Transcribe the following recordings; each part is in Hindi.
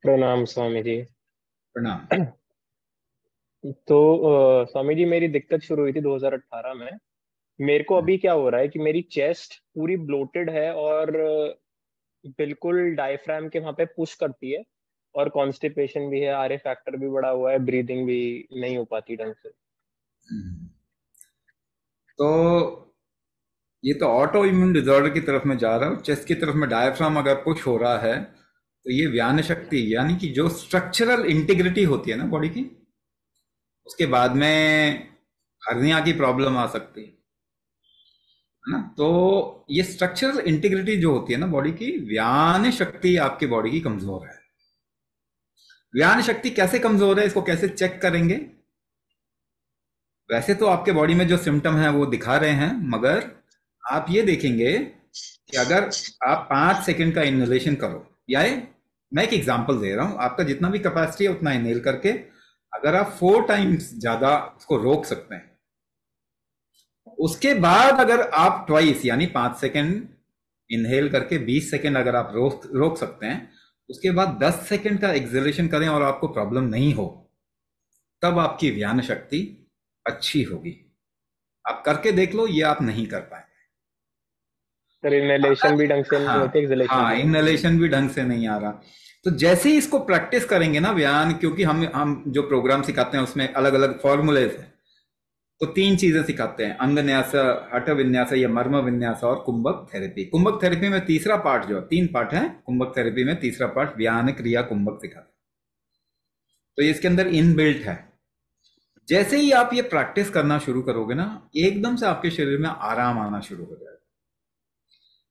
प्रणाम स्वामी जी। प्रणाम। तो स्वामी जी, मेरी दिक्कत शुरू हुई थी 2018 में। मेरे को अभी क्या हो रहा है कि मेरी चेस्ट पूरी ब्लोटेड है और बिल्कुल डायफ्राम के वहां पे पुश करती है। और कॉन्स्टिपेशन भी है, आर ए फैक्टर भी बढ़ा हुआ है, ब्रीदिंग भी नहीं हो पाती ढंग से। हम्म। तो ये तो ऑटो इम्यून डिसऑर्डर की तरफ में जा रहा हूँ। चेस्ट की तरफ में डायफ्राम अगर पुश हो रहा है तो ये व्यान शक्ति यानी कि जो स्ट्रक्चरल इंटीग्रिटी होती है ना बॉडी की, उसके बाद में हर्निया की प्रॉब्लम आ सकती है ना। तो ये स्ट्रक्चरल इंटीग्रिटी जो होती है ना बॉडी की, व्यान शक्ति आपकी बॉडी की कमजोर है। व्यान शक्ति कैसे कमजोर है, इसको कैसे चेक करेंगे? वैसे तो आपके बॉडी में जो सिम्टम है वो दिखा रहे हैं, मगर आप ये देखेंगे कि अगर आप 5 सेकंड का इनहेलेशन करो, या मैं एक एग्जांपल दे रहा हूं, आपका जितना भी कैपेसिटी है उतना इनहेल करके अगर आप 4 टाइम्स ज्यादा उसको रोक सकते हैं, उसके बाद अगर आप ट्वाइस यानी 5 सेकंड इनहेल करके 20 सेकंड अगर आप रोक रोक सकते हैं, उसके बाद 10 सेकंड का एक्सेलेशन करें और आपको प्रॉब्लम नहीं हो, तब आपकी व्यान शक्ति अच्छी होगी। आप करके देख लो, ये आप नहीं कर पाए। सर, इनहेलेशन भी ढंग से नहीं हाँ, होती, एक्सहेलेशन हाँ, भी नहीं होती। इनहेलेशन भी ढंग से नहीं आ रहा। तो जैसे ही इसको प्रैक्टिस करेंगे ना व्यान, क्योंकि हम जो प्रोग्राम सिखाते हैं उसमें अलग अलग फॉर्मूलेज हैं। तो 3 चीजें सिखाते हैं: अंग न्यास, हठ विन्यास या मर्म विन्यास, और कुंभक थेरेपी। कुंभक थेरेपी में तीसरा पार्ट, जो 3 पार्ट है कुंभक थेरेपी में, तीसरा पार्ट व्यान क्रिया कुंभक सिखाते हैं। तो ये इसके अंदर इनबिल्ट है। जैसे ही आप ये प्रैक्टिस करना शुरू करोगे ना, एकदम से आपके शरीर में आराम आना शुरू हो जाएगा।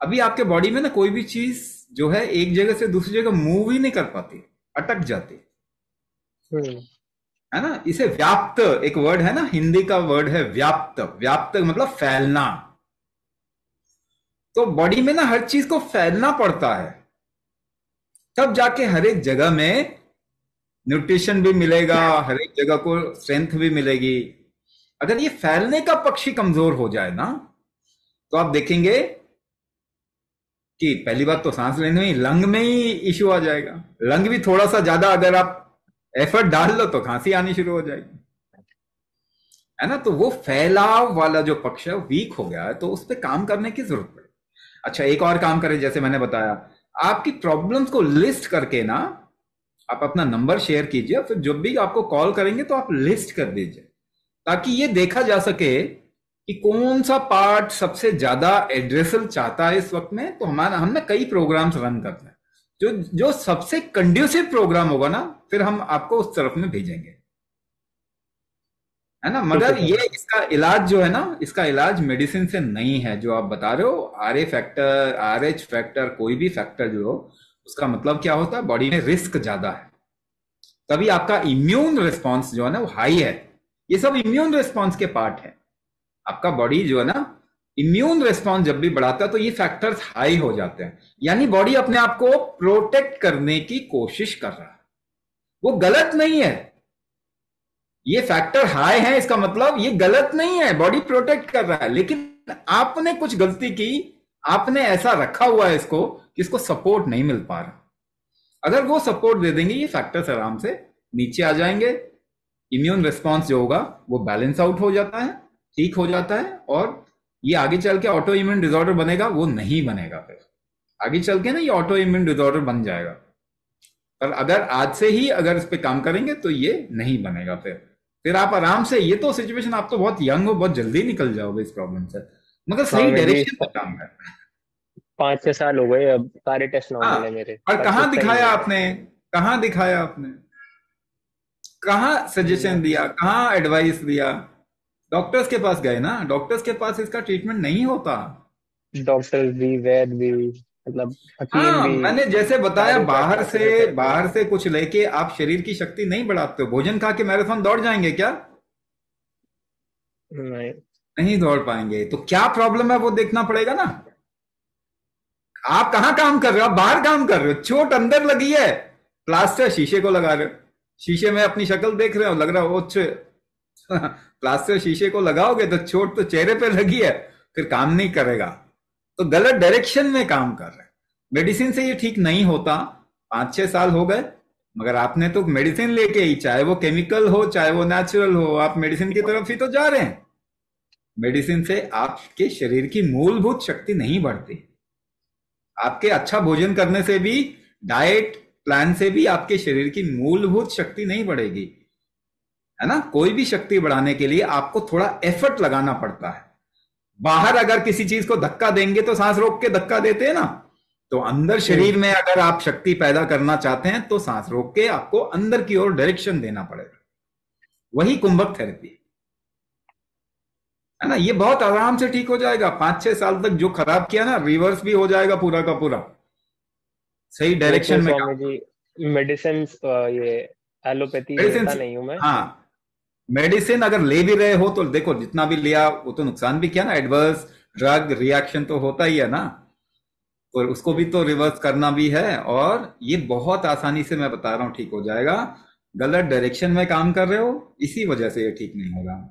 अभी आपके बॉडी में ना कोई भी चीज जो है एक जगह से दूसरी जगह मूव ही नहीं कर पाती, अटक जाती हम्म। है ना। इसे व्याप्त, एक वर्ड है ना, हिंदी का वर्ड है व्याप्त। व्याप्त मतलब फैलना। तो बॉडी में ना हर चीज को फैलना पड़ता है, तब जाके हर एक जगह में न्यूट्रिशन भी मिलेगा, हर एक जगह को स्ट्रेंथ भी मिलेगी। अगर ये फैलने का पक्ष ही कमजोर हो जाए ना, तो आप देखेंगे कि पहली बात तो सांस लेने में, लंग में ही इश्यू आ जाएगा। लंग भी थोड़ा सा ज्यादा अगर आप एफर्ट डाल लो तो खांसी आनी शुरू हो जाएगी, है ना। तो वो फैलाव वाला जो पक्ष है वीक हो गया है, तो उस पर काम करने की जरूरत पड़े। अच्छा, एक और काम करें, जैसे मैंने बताया, आपकी प्रॉब्लम्स को लिस्ट करके ना, आप अपना नंबर शेयर कीजिए, फिर जब भी आपको कॉल करेंगे तो आप लिस्ट कर दीजिए, ताकि ये देखा जा सके कि कौन सा पार्ट सबसे ज्यादा एड्रेसल चाहता है इस वक्त में। तो हमारा हमने कई प्रोग्राम्स रन करते हैं, जो जो सबसे कंड्यूसिव प्रोग्राम होगा ना, फिर हम आपको उस तरफ में भेजेंगे, है ना। ठीक है मगर सर। ये इसका इलाज जो है ना, इसका इलाज मेडिसिन से नहीं है। जो आप बता रहे हो, R A factor, R H factor, कोई भी फैक्टर जो हो, उसका मतलब क्या होता है, बॉडी में रिस्क ज्यादा है, तभी आपका इम्यून रिस्पॉन्स जो है ना वो हाई है। ये सब इम्यून रिस्पॉन्स के पार्ट है। आपका बॉडी जो है ना, इम्यून रिस्पॉन्स जब भी बढ़ाता है तो ये फैक्टर्स हाई हो जाते हैं, यानी बॉडी अपने आप को प्रोटेक्ट करने की कोशिश कर रहा है। वो गलत नहीं है, ये फैक्टर हाई है, इसका मतलब ये गलत नहीं है, बॉडी प्रोटेक्ट कर रहा है। लेकिन आपने कुछ गलती की, आपने ऐसा रखा हुआ है इसको कि इसको सपोर्ट नहीं मिल पा रहा। अगर वो सपोर्ट दे देंगे, ये फैक्टर्स आराम से नीचे आ जाएंगे, इम्यून रिस्पॉन्स जो होगा वो बैलेंस आउट हो जाता है, ठीक हो जाता है, और ये आगे चल के ऑटो इम्यून डिसऑर्डर बनेगा वो नहीं बनेगा। फिर आगे चल के ना ये ऑटो इम्यून डिसऑर्डर बन जाएगा, पर अगर आज से ही अगर इस पे काम करेंगे तो ये नहीं बनेगा। फिर आप आराम से, ये तो सिचुएशन, आप तो बहुत यंग हो, बहुत जल्दी निकल जाओगे इस प्रॉब्लम से, मगर सही स्वामी जी, डायरेक्शन पे काम करना है। 5 6 साल हो गए, अब सारे टेस्ट हाँ, नॉर्मल है मेरे, और पर कहाँ कुछ सही दिखाया नहीं है। आपने? कहाँ दिखाया आपने? कहाँ सजेशन मैं दिया, कहाँ एडवाइस दिया? डॉक्टर्स के पास गए ना, डॉक्टर्स के पास इसका ट्रीटमेंट नहीं होता। डॉक्टर भी, वैद्य भी, मतलब हकीम हाँ, भी, मैंने जैसे बताया, सारे बाहर चेकअप से रहते हैं। बाहर से कुछ लेके आप शरीर की शक्ति नहीं बढ़ाते हो। भोजन खा के मैराथन दौड़ जाएंगे क्या? नहीं। नहीं दौड़ पाएंगे। तो क्या प्रॉब्लम है वो देखना पड़ेगा ना। आप कहाँ काम कर रहे हो? आप बाहर काम कर रहे हो, चोट अंदर लगी है, प्लास्टर शीशे को लगा रहे हो, शीशे में अपनी शक्ल देख रहे हो, लग रहा हो अच्छे। प्लास्टर शीशे को लगाओगे तो चोट तो चेहरे पे लगी है, फिर काम नहीं करेगा। तो गलत डायरेक्शन में काम कर रहे हैं। मेडिसिन से ये ठीक नहीं होता। 5 6 साल हो गए, मगर आपने तो मेडिसिन लेके ही, चाहे वो केमिकल हो चाहे वो नेचुरल हो, आप मेडिसिन की तरफ ही तो जा रहे हैं। मेडिसिन से आपके शरीर की मूलभूत शक्ति नहीं बढ़ती। आपके अच्छा भोजन करने से भी, डाइट प्लान से भी आपके शरीर की मूलभूत शक्ति नहीं बढ़ेगी, है ना। कोई भी शक्ति बढ़ाने के लिए आपको थोड़ा एफर्ट लगाना पड़ता है। बाहर अगर किसी चीज को धक्का देंगे तो सांस रोक के धक्का देते हैं ना, तो अंदर हम्म। शरीर में अगर आप शक्ति पैदा करना चाहते हैं तो सांस रोक के आपको अंदर की ओर डायरेक्शन देना पड़ेगा। वही कुंभक थेरेपी है ना। ये बहुत आराम से ठीक हो जाएगा। 5-6 साल तक जो खराब किया ना, रिवर्स भी हो जाएगा पूरा का पूरा, सही वो तो डायरेक्शन में स्वामी काम। जी मेडिसिन, ये एलोपैथी मेडिसिन, लेता नहीं हूँ मैं। हाँ, मेडिसिन अगर ले भी रहे हो तो देखो, जितना भी लिया वो तो नुकसान भी किया ना। एडवर्स ड्रग रिएक्शन तो होता ही है ना, और उसको भी तो रिवर्स करना भी है। और ये बहुत आसानी से मैं बता रहा हूं ठीक हो जाएगा। गलत डायरेक्शन में काम कर रहे हो, इसी वजह से ये ठीक नहीं होगा।